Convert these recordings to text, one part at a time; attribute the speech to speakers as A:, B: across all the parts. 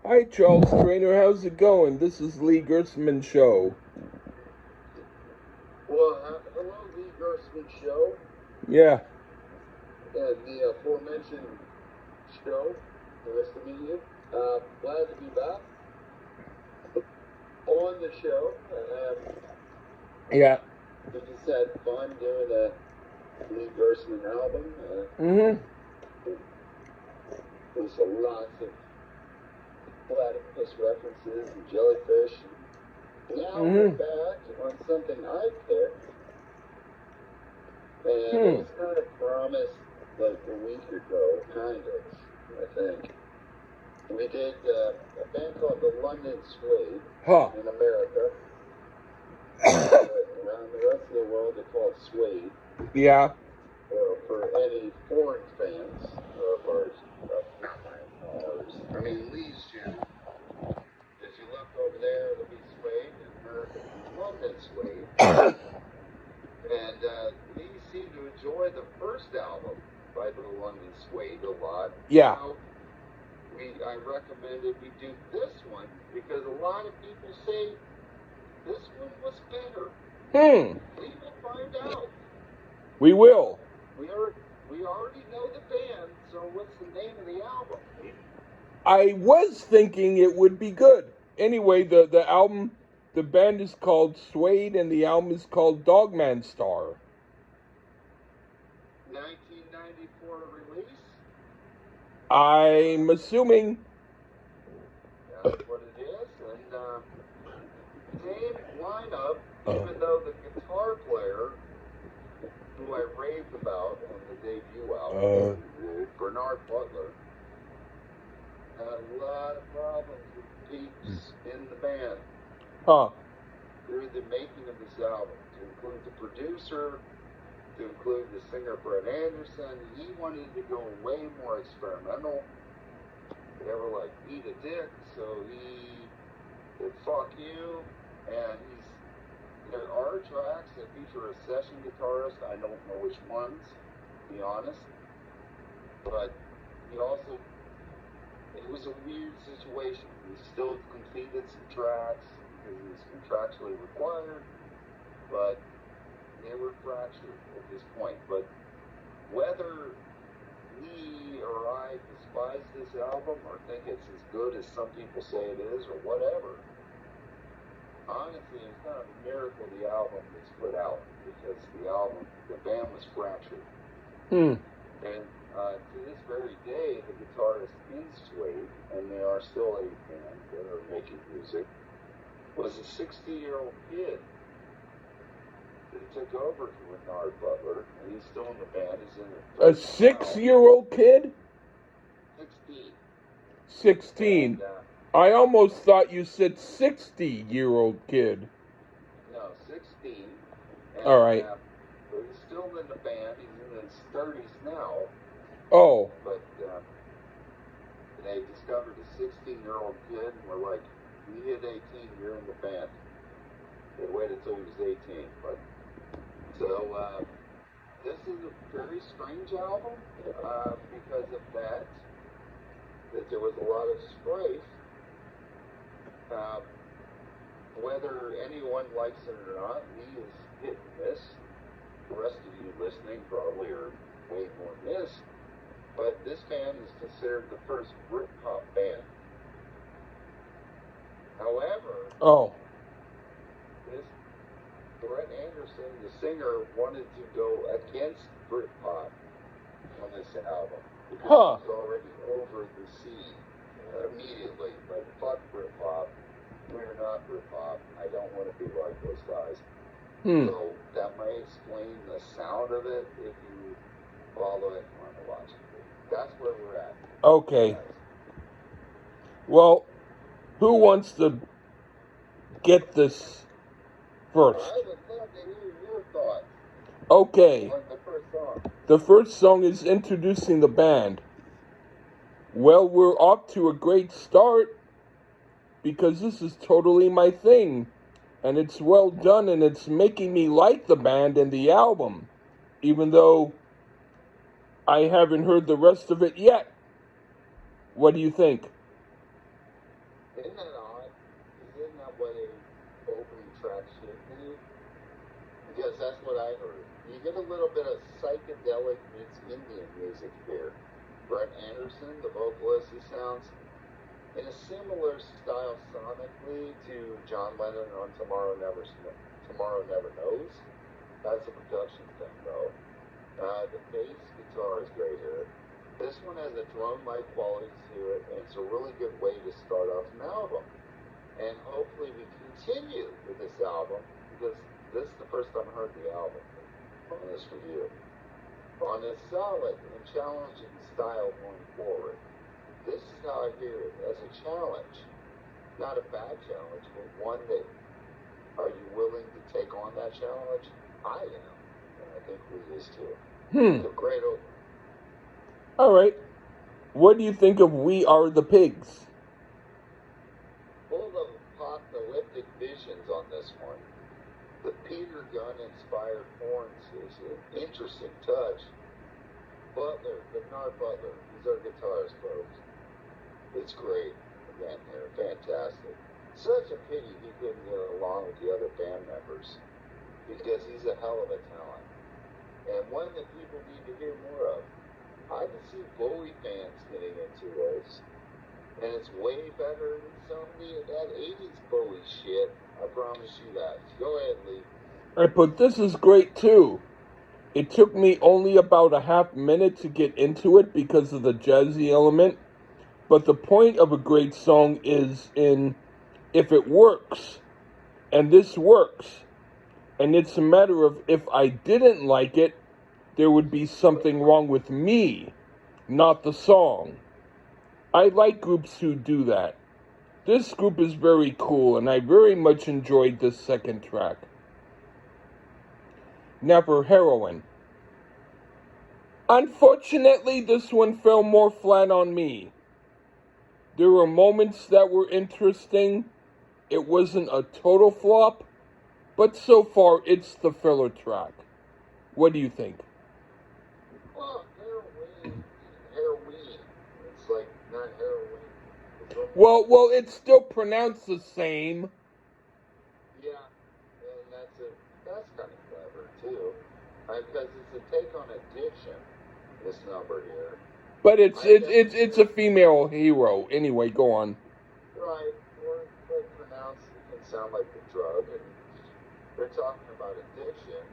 A: Hi, Charles Traynor. How's it going? This is Lee Gersman Show.
B: Well, hello, Lee Gersman Show,
A: Yeah.
B: and the aforementioned show. Nice to meet you. Glad to be back on the show.
A: Yeah.
B: We just had fun doing a Lee Gersman album. There's lots of platypus references and jellyfish. Now we're back on something I picked, and it was kind of promised like a week ago, I think. We did a band called the London Suede in America. Around the rest of the world, they're called Suede.
A: Yeah.
B: For any foreign fans of ours, Lee's channel. If you look over there, it'll be Suede, and America will be London Suede. And Lee seemed to enjoy the first album by the London Suede a lot.
A: Yeah.
B: So I recommended we do this one because a lot of people say this one was better. We will find out.
A: We will.
B: We already know the band, so what's the name of the album?
A: I was thinking it would be good. Anyway, the album, the band is called Suede, and the album is called Dogman Star.
B: 1994 release?
A: I'm assuming.
B: That's what it is, and same lineup, even though the guitar player, who I raved about on the debut album, Bernard Butler, had a lot of problems with peaks in the band through the making of this album, to include the producer, to include the singer Brett Anderson. He wanted to go way more experimental. They were like, eat a dick, so he said, fuck you, and there are tracks that feature a session guitarist. I don't know which ones, to be honest. But it was a weird situation. He still completed some tracks because he was contractually required, but they were fractured at this point. But whether Lee or I despise this album or think it's as good as some people say it is or whatever, honestly, it's kind of a miracle the album was put out because the band was fractured. And to this very day, the guitarist in Suede, and they are still a band that are making music, was a 60-year-old kid that took over from Bernard Butler, and he's still in the band. He's in
A: A 6-year-old kid?
B: 16.
A: 16.
B: And,
A: I almost thought you said 60-year-old kid.
B: No, 16. And,
A: all right.
B: But he's still in the band. He's in his 30s now.
A: Oh.
B: But they discovered a 16-year-old kid and were like, you hit 18, you're in the band. They waited until he was 18. But so this is a very strange album because of that there was a lot of strife. Whether anyone likes it or not, Lee is hit and miss. The rest of you listening probably are way more miss. But this band is considered the first Britpop band. However, this Brett Anderson, the singer, wanted to go against Britpop on this album because he was already over the sea immediately. Like, fuck Britpop. We're not Britpop. I don't want to be like those guys. So that might explain the sound of it if you follow it chronologically. That's where we're at.
A: Okay. Well, who wants to get this first?
B: I would love to hear your thoughts.
A: Okay.
B: On the first song.
A: The first song is introducing the band. Well, we're off to a great start because this is totally my thing. And it's well done, and it's making me like the band and the album, even though I haven't heard the rest of it yet. What do you think?
B: Isn't that odd? Isn't that what a opening track should do? Because that's what I heard. You get a little bit of psychedelic meets Indian music here. Brett Anderson, the vocalist, he sounds in a similar style sonically to John Lennon on Tomorrow Never Knows. That's a production thing, though. The bass guitar is great here. This one has a drone-like quality to it, and it's a really good way to start off an album. And hopefully we continue with this album, because this is the first time I heard the album on this review. On a solid and challenging style going forward. This is how I hear it, as a challenge. Not a bad challenge, but one that, are you willing to take on that challenge? I am, and I think we is too. It's a great opening.
A: All right. What do you think of We Are the Pigs?
B: Full of apocalyptic visions on this one. The Peter Gunn-inspired horns is an interesting touch. Bernard Butler, he's our guitarist, folks. It's great. Again, they're fantastic. Such a pity he couldn't get along with the other band members, because he's a hell of a talent. And one that people need to hear more of. I can see Bowie fans getting into this. And it's way better than some of that 80s Bowie shit. I promise you that. Go ahead, Lee.
A: All right, but this is great too. It took me only about a half minute to get into it because of the jazzy element. But the point of a great song is in if it works. And this works. And it's a matter of if I didn't like it, there would be something wrong with me, not the song. I like groups who do that. This group is very cool, and I very much enjoyed this second track. Never Heroin. Unfortunately, this one fell more flat on me. There were moments that were interesting. It wasn't a total flop, but so far it's the filler track. What do you think?
B: Well, heroin. It's like not heroin.
A: Well, it's still pronounced the same.
B: Yeah, and that's kind of clever too, because it's a take on addiction. This number here.
A: But it's a female hero. Anyway, go on.
B: Right, or pronounced, it can sound like a drug, and they're talking about addiction.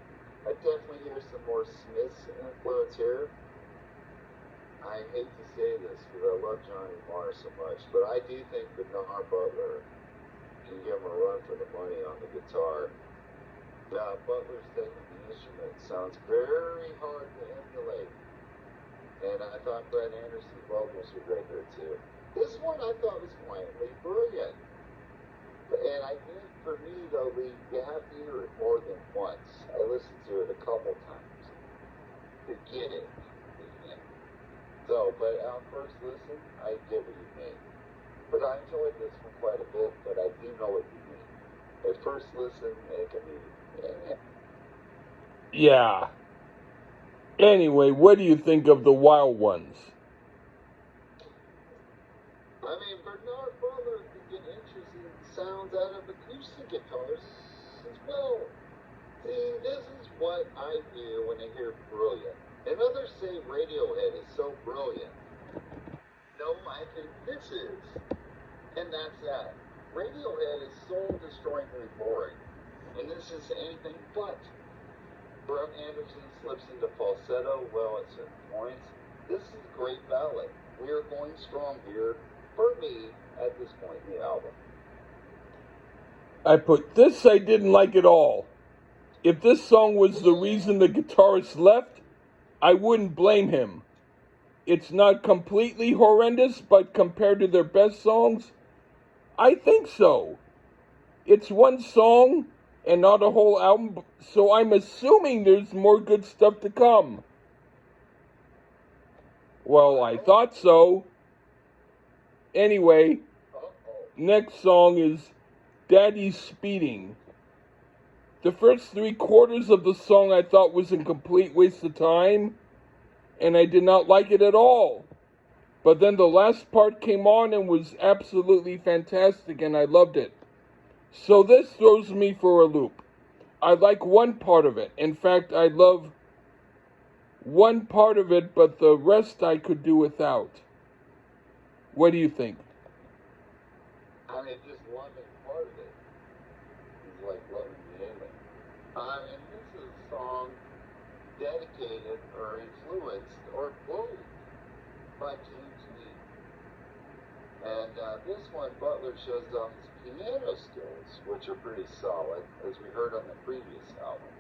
B: I definitely hear some more Smith's influence here. I hate to say this because I love Johnny Marr so much, but I do think Bernard Butler can give him a run for the money on the guitar. Butler's taking the instrument sounds very hard to emulate. And I thought Brett Anderson's vocals were great there too. This one I thought was quietly brilliant. And I think for me though, Lee, you have to hear it more than once. I listened to it a couple times to get it. So, but on first listen, I get what you mean. But I enjoyed this one quite a bit, but I do know what you mean. At first listen, it can be...
A: Yeah. Anyway, what do you think of the Wild Ones?
B: I mean, Bernard Butler can get interesting sounds out of acoustic guitars as well. See, this is what I hear when I hear brilliant. And others say Radiohead is so brilliant. No, I think this is. And that's that. Radiohead is soul-destroyingly boring. And this is anything but. Brett Anderson slips into falsetto well at certain points. This is a great ballad. We are going strong here, for me, at this point in the album.
A: I put this I didn't like at all. If this song was the reason the guitarist left, I wouldn't blame him. It's not completely horrendous, but compared to their best songs, I think so. It's one song and not a whole album, so I'm assuming there's more good stuff to come. Well, I thought so. Anyway, next song is Daddy's Speeding. The first 3/4 of the song I thought was a complete waste of time, and I did not like it at all. But then the last part came on and was absolutely fantastic, and I loved it. So this throws me for a loop. I like one part of it. In fact, I love one part of it, but the rest I could do without. What do you think?
B: I mean, just loving part of it is like loving the ending. And this is a song dedicated or influenced or bullied by James Lee. And this one, Butler shows off his piano skills, which are pretty solid, as we heard on the previous album.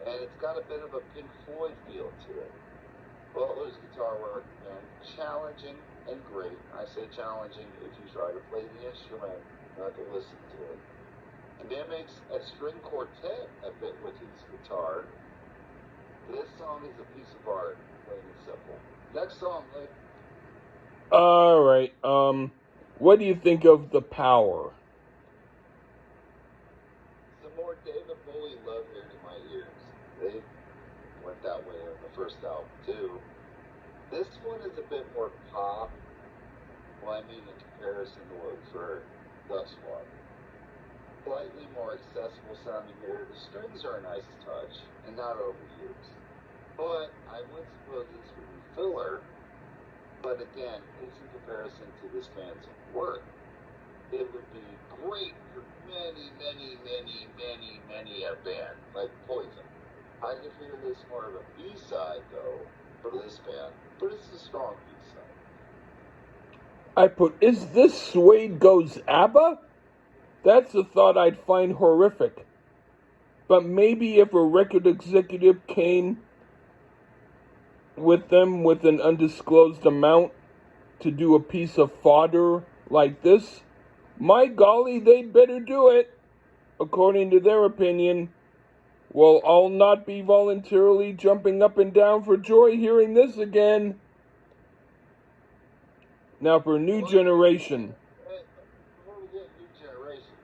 B: And it's got a bit of a Pink Floyd feel to it. Butler's guitar work, again, challenging and great. I say challenging if you try to play the instrument, not to listen to it. Mimics a string quartet a bit with his guitar. This song is a piece of art, plain and simple. Next song, Lee.
A: All right. What do you think of The Power?
B: Some more David Bowie love here in my ears. They went that way on the first album too. This one is a bit more pop. Well, I mean in comparison to what we've heard thus far. Slightly more accessible sounding here. The strings are a nice touch and not overused. But I would suppose this would be filler. But again, it's in comparison to this band's work. It would be great for many a band, like Poison. I consider this more of a B-side, though, for this band. But it's a strong B-side.
A: Is this Suede Goes ABBA? That's a thought I'd find horrific. But maybe if a record executive came with them with an undisclosed amount to do a piece of fodder like this, my golly, they'd better do it, according to their opinion. Well, I'll not be voluntarily jumping up and down for joy hearing this again. Now for New Generation.
B: Before we get New Generation,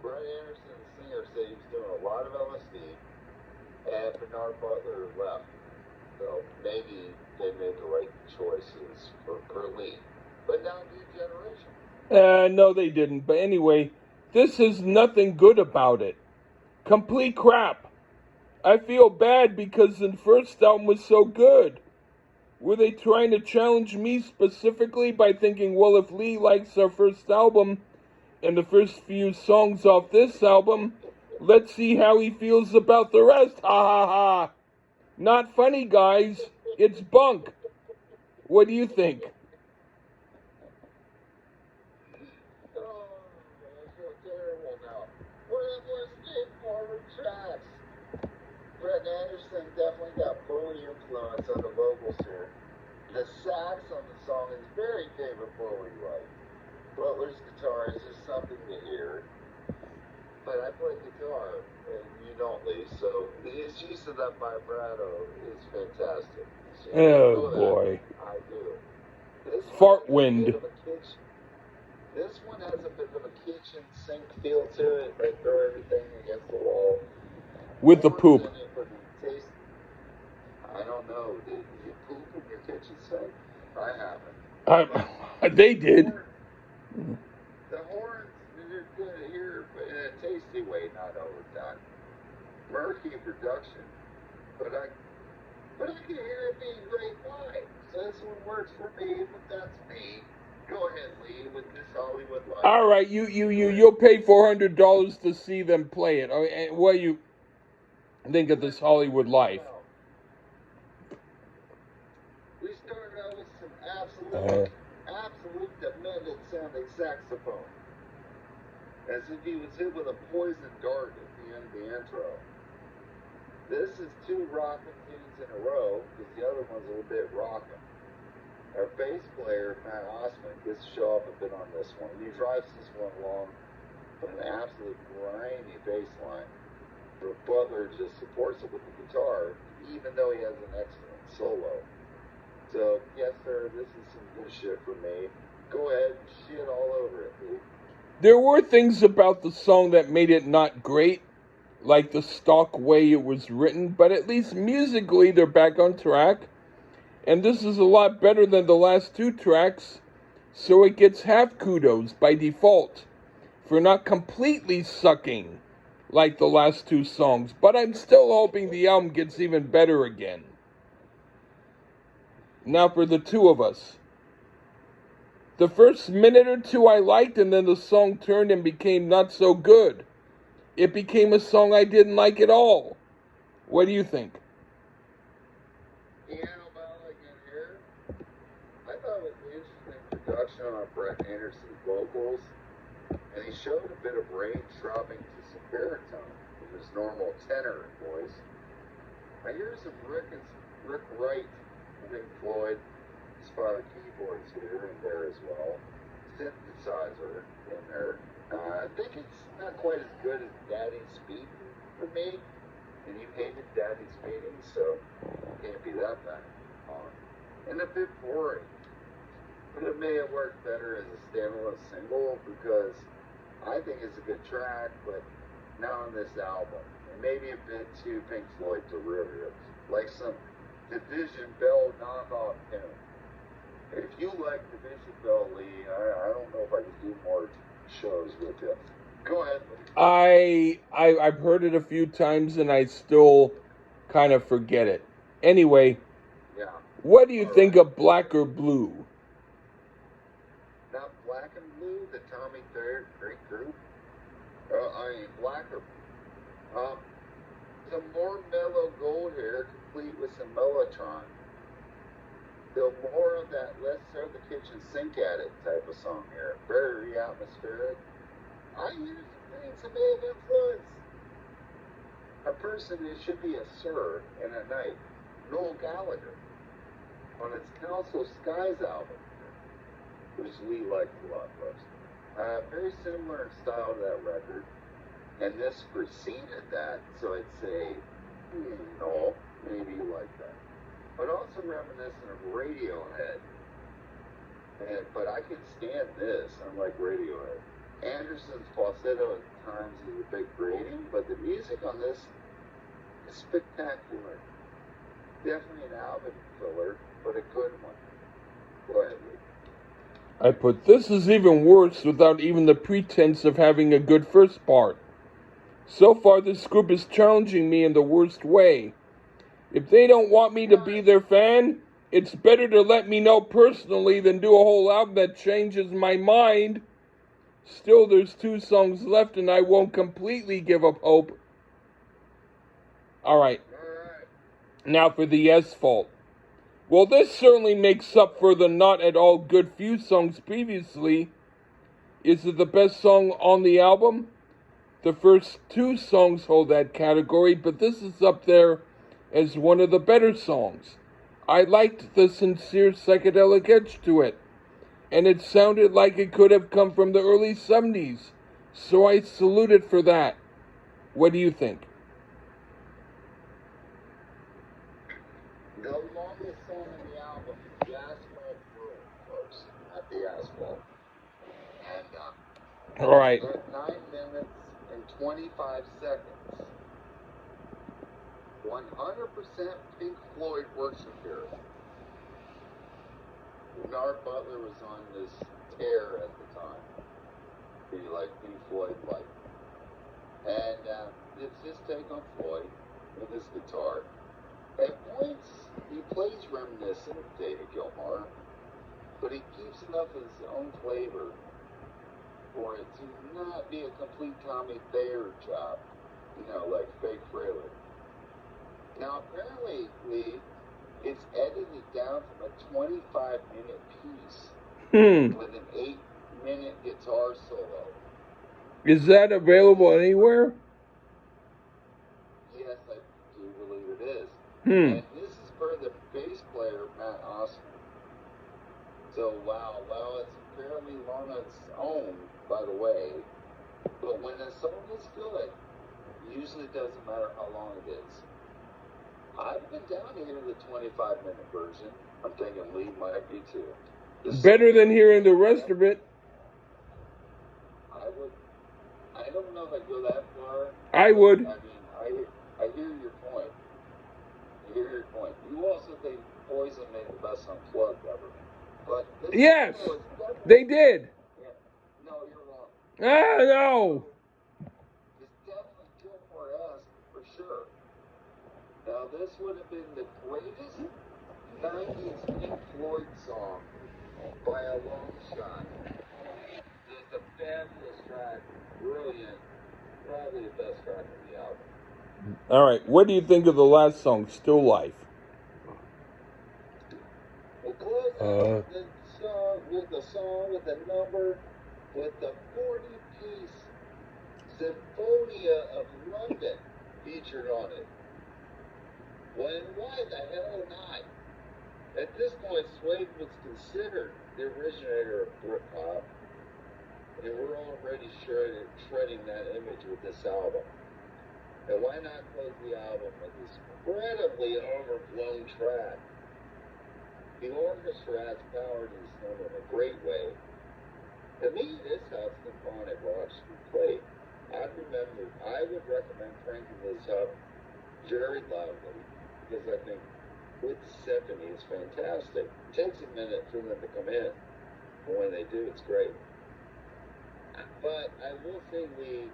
B: Brett Anderson, the singer, said he was doing a lot of LSD, and Bernard Butler left. So maybe they made the right choices for Lee. But now New Generation.
A: No, they didn't. But anyway, this has nothing good about it. Complete crap. I feel bad because the first album was so good. Were they trying to challenge me specifically by thinking, well, if Lee likes our first album and the first few songs off this album, let's see how he feels about the rest. Ha ha ha. Not funny, guys. It's bunk. What do you think?
B: Oh, I feel terrible now. We're listening forward tracks. Brett Anderson definitely got Bowie influence on the vocals here. The sax on the song is very David Bowie-like. Butler's guitar is just something to hear. But I play guitar, and you don't, Lee, so the use of that vibrato is fantastic. So
A: oh, boy.
B: I do.
A: Fart wind.
B: This one has a bit of a kitchen sink feel to it. They throw everything against the wall.
A: With the poop.
B: I don't know. Did you poop in your kitchen sink? I haven't.
A: They did.
B: The horns, they're good here, but in a tasty way, not overdone. Murky production, but I can hear it being great live. So this one works for me, but that's me. Go ahead, Lee, with this Hollywood Life.
A: All right, you'll pay $400 to see them play it. And what do you think of this Hollywood Life?
B: We started out with some absolute demented sounding saxophone. As if he was hit with a poison dart at the end of the intro. This is two rockin' tunes in a row, because the other one's a little bit rockin'. Our bass player, Matt Osman, gets to show off a bit on this one. He drives this one along with an absolute grimy bass line. But Butler just supports it with the guitar, even though he has an excellent solo. So, yes, sir, this is some good shit for me. Go ahead and shit all over it, dude.
A: There were things about the song that made it not great, like the stock way it was written, but at least musically they're back on track. And this is a lot better than the last two tracks, so it gets half kudos by default for not completely sucking like the last two songs, but I'm still hoping the album gets even better again. Now for the two of us. The first minute or two I liked, and then the song turned and became not so good. It became a song I didn't like at all. What do you think?
B: Piano ballad in here. I thought it was an interesting production on Brett Anderson's vocals, and he showed a bit of range dropping to some baritone from his normal tenor voice. I hear some Rick Wright, Pink Floyd, spotted keyboards here and there as well. Synthesizer in there. I think it's not quite as good as Daddy's Speeding for me. And you hated Daddy's Speeding, so it can't be that bad on. And a bit boring. But it may have worked better as a standalone single because I think it's a good track, but not on this album. And maybe a bit too Pink Floyd derivative. Like some Division Bell knockoff tune. If you like Division Bell, Lee, I don't know if I can do more shows with you. Go ahead, Lee.
A: I've heard it a few times and I still kind of forget it. Anyway,
B: yeah.
A: What do you think of Black or Blue?
B: Not Black and Blue, the Tommy Thayer great group. Black or some more mellow gold hair, complete with some mellotron. Still more of that let's throw the kitchen sink at it type of song here. Very atmospheric. I hear some things that may have influence. A person it should be a sir and a knight. Noel Gallagher on its Council Skies album, which we liked a lot most. Very similar in style to that record. And this preceded that, so I'd say, no, maybe you like that. But also reminiscent of Radiohead. But I can stand this, unlike Radiohead. Anderson's falsetto at times is a bit grating, but the music on this is spectacular. Definitely an album filler, but a good one. Go ahead, Lee.
A: I put this is even worse without even the pretense of having a good first part. So far, this group is challenging me in the worst way. If they don't want me to be their fan, it's better to let me know personally than do a whole album that changes my mind. Still, there's two songs left and I won't completely give up hope. Alright, now for the Asphalt. Well, this certainly makes up for the not at all good few songs previously. Is it the best song on the album? The first two songs hold that category, but this is up there as one of the better songs. I liked the sincere psychedelic edge to it, and it sounded like it could have come from the early 70s, so I salute it for that. What do you think?
B: The longest song on the album is The Asphalt World, folks, not The Asphalt. And,
A: All right.
B: at 9 minutes and 25 seconds, 100% Pink Floyd worship here. Bernard Butler was on this tear at the time. He liked Pink Floyd like. And it's his take on Floyd with his guitar. At points, he plays reminiscent of David Gilmour, but he keeps enough of his own flavor for it to not be a complete Tommy Thayer job, like Fake Frehley. Now, apparently, Lee, it's edited down from a 25-minute piece with an 8-minute guitar solo.
A: Is that available anywhere?
B: Yes, I do believe it is.
A: And
B: this is for the bass player, Matt Osman. So, wow, it's fairly long on its own, by the way. But when a song is good, usually it doesn't matter how long it is. I've been down here to the 25-minute version. I'm thinking Lee might be too.
A: Better than hearing the rest of it.
B: I don't know if I'd go that far.
A: I would.
B: I mean, I hear your point. You also think Poison made the best unplugged ever. But this
A: Yes,
B: was
A: they did.
B: yeah. No, you're wrong.
A: Ah, no.
B: It's definitely Kill for Ass for sure. Now this would have been the greatest 90s Pink Floyd song by a long shot. Just a fabulous track, brilliant, probably the best track on the album.
A: All right, what do you think of the last song, Still Life?
B: We'll close out the song with a number with the 40-piece Symphonia of London featured on it. When why the hell not? At this point, Suede was considered the originator of Britpop, and we're already shredding that image with this album. And why not close the album with this incredibly overblown track? The orchestra adds power to this number in a great way. To me, this is how symphonic rock should be played. I would recommend cranking this up very loudly, because I think with symphony is fantastic. It takes a minute for them to come in, but when they do, it's great. But I will say, Lee,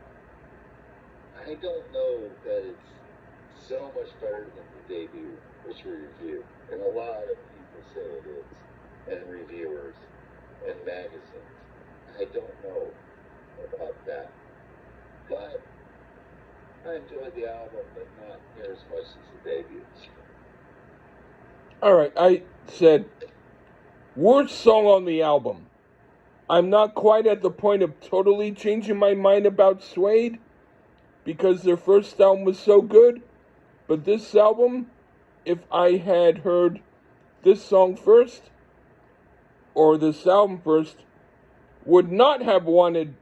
B: I don't know that it's so much better than the debut, which we review. And a lot of people say it is, and reviewers, and magazines. I don't know about that. But I enjoyed the album, but not near as much as the debut.
A: All right, I said, worst song on the album. I'm not quite at the point of totally changing my mind about Suede, because their first album was so good. But this album, if I had heard this song first, or this album first, would not have wanted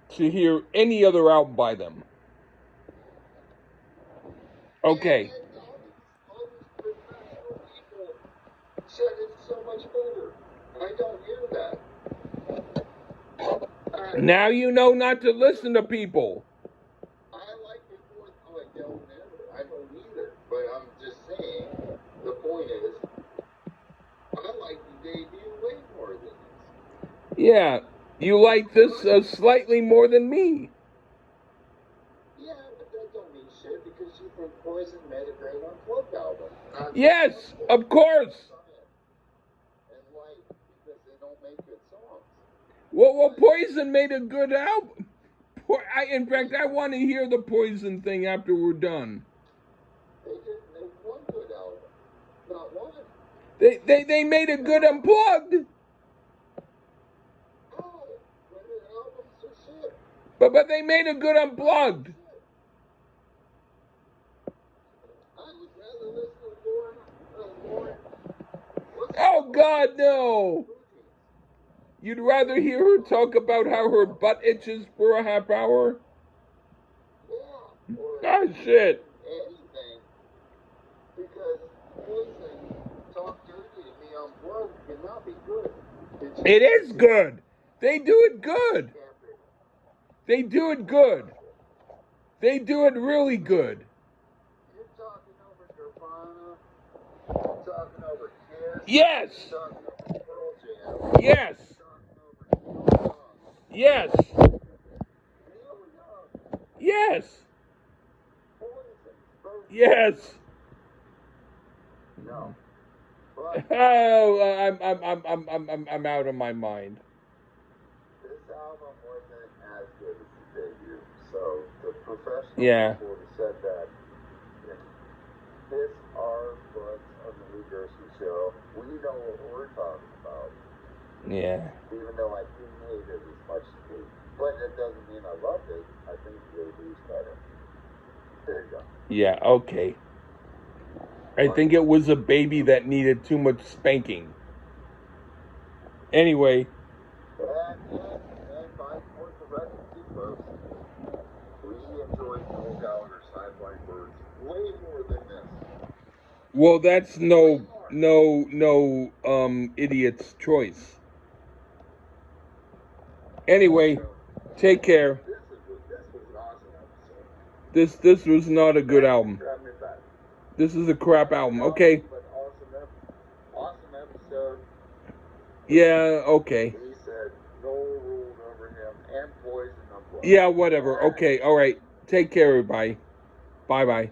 A: to hear any other album by them. Okay.
B: All these professional people said it's so much better. I don't hear that.
A: Now you know not to listen to people.
B: I like the fourth. Oh, I don't ever. I don't either. But I'm just saying, the point is, I like the debut way more than this.
A: Yeah, you like this slightly more than me.
B: Yeah, but that don't mean shit because you think Poison made a great unplugged album.
A: Yes, of course.
B: And like, because they don't make good songs.
A: Well, Poison made a good album. In fact, I want to hear the Poison thing after we're done.
B: They didn't make one good album. Not one.
A: They made a good unplugged.
B: Oh, when the albums are shit.
A: But they made a good unplugged.
B: I would rather listen to Lauren.
A: Oh God, no. You'd rather hear her talk about how her butt itches for a half hour?
B: Yeah.
A: Ah, shit.
B: Anything. Because Poison talk dirty to me on blood cannot be good.
A: It is good. They do it good. They do it good. They do it really good.
B: You're talking over Nirvana. You're talking over Kiss.
A: Yes.
B: You're talking over Pearl Jam.
A: Yes.
B: You're talking over
A: Yes.
B: Neil Young.
A: Yes.
B: Poison.
A: Yes.
B: No. But
A: Oh, I'm out of my mind.
B: this album wasn't as good as the debut. So the professional people who said that this our books on the Lee Gerson show, we know what we're talking about.
A: Yeah.
B: Even though I didn't hate it as much as you. But it doesn't mean I loved it. I think the debu's better. There you go.
A: Yeah, okay. I think it was a baby that needed too much spanking. Anyway.
B: And by for the record, too, folks, we enjoyed Noel Gallagher's High-Flying Birds way more than this.
A: Well, that's no idiot's choice. Anyway, take care.
B: This was an awesome episode.
A: This was not a good album. This is a crap album. Okay.
B: But awesome
A: Yeah, okay.
B: He said no rules over him and poison the blood.
A: Yeah, whatever. Okay, all right. Take care, everybody. Bye-bye.